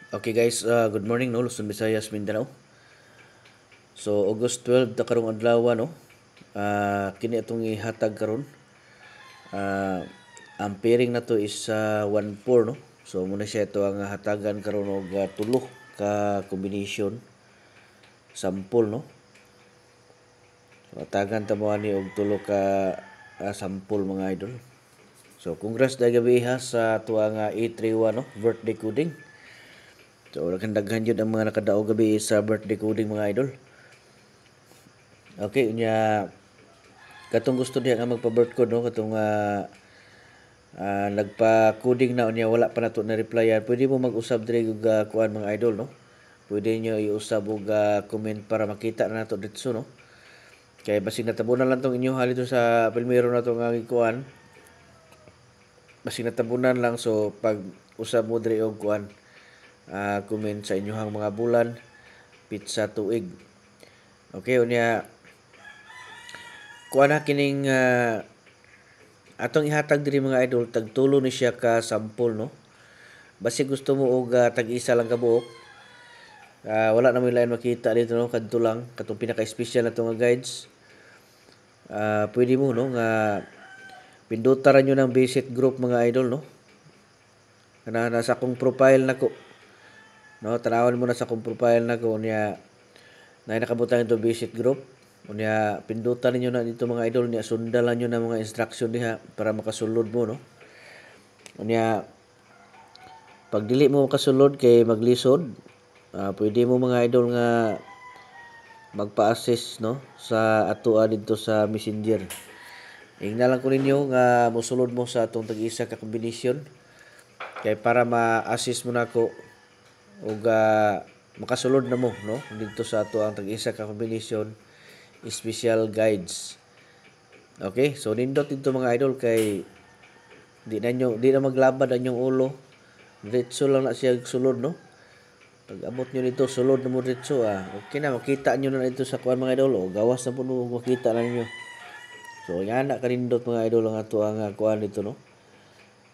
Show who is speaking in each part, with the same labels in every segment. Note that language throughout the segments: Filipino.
Speaker 1: Okay guys, good morning no, Luzon, Visayas, Mindanao. So August 12 ta karong adlaw no. Kini atong ihatag karon. Ang pairing na to is 1-4 no. So muna siya ito ang hatagan karon og tulo ka combination sample no. So hatagan ta mo ani og tulo ka sample mga idol. So congrats dahil gabi ha sa tuang A31 no, birthday coding. So daghan jud ang mga nakadaog gabi sa birthday coding mga idol. Okay, unya katong gusto diha nga magpa-birth code no, katong nagpa-coding na unya wala pa nato na replyan. Pwede mo mag-usab diri og kuan mga idol no. Pwede niyo iusab og comment para makita na nato dito no. Kay basig natabunan lang tong inyo halito sa Pilmero na to nga kuan. Basig natabunan lang so pag usab mo diri og kuan comment sa inyohang mga bulan, pizza, tuig. Okay, unya kuan na kining atong ihatag diri mga idol, tagtulo ni siya ka sample no. Basi gusto mo og tag-isa lang ka buok. Wala na mo lain makita dito no, kadto lang katong pinaka-special na nga guides. Pwede mo no nga pindutan nyo ng visit group mga idol no. Kana nasa akong profile nako. No, tanawan mo na sa akong profile nako niya na nakabutang ito visit group. Unya pindutan ninyo na dito mga idol niya, sundalan niyo na mga instruction diha para makasulod mo no. Unya pag dili mo makasulod kay maglisod, pwede mo mga idol nga magpa-assist no sa atoa dito sa Messenger. Ingna lang ko ninyo nga mosulod mo sa atong tag-isa ka combination kay para ma-assist mo nako og makasulod na mo no dito sa ato ang tag-isa ka combination special guides. Okay, so nindot dito mga idol kay di na maglabad ang inyong ulo. Diretso lang na siya sulod no. Pag abot nyo dito sulod na mo diretso okay na makita nyo na dito sa kuan mga idol. Gawas na po no makita na ninyo. So yan na kanindot mga idol ang ato ang kuan dito no.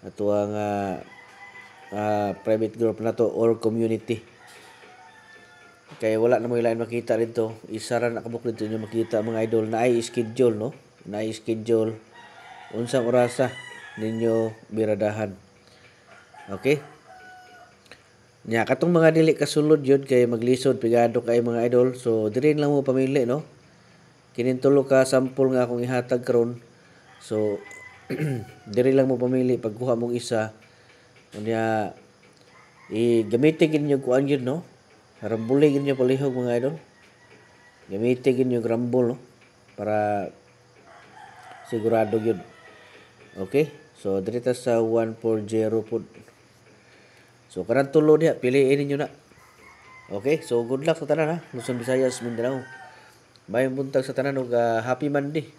Speaker 1: Ato ang private group na to or community. Kaya wala na mo ilain makita dito. Isa ra nakabuk dito nyo makita mga idol na ay schedule no. Na ay schedule unsang orasa ninyo biradahan. Okay? Nya katong mga dili kasulod yun kay maglisod pigado kay mga idol. So diri lang mo pamili no. Kining tulo ka sample nga akong ihatag karon. So diri lang mo pamili pagkuha mong isa. Unya gamitin gid niyo kuan gyud no. Rambule gid niyo palihog mga idol. Gamitin gid niyo rambol no para sigurado gyud. Okay? So diri ta sa 140 pod. So kanang tulo diha piliin ninyo na. Okay? So good luck sa tanan ha. Luzon, Visayas, Mindanao. Bayong buntag sa tanan ug happy Monday.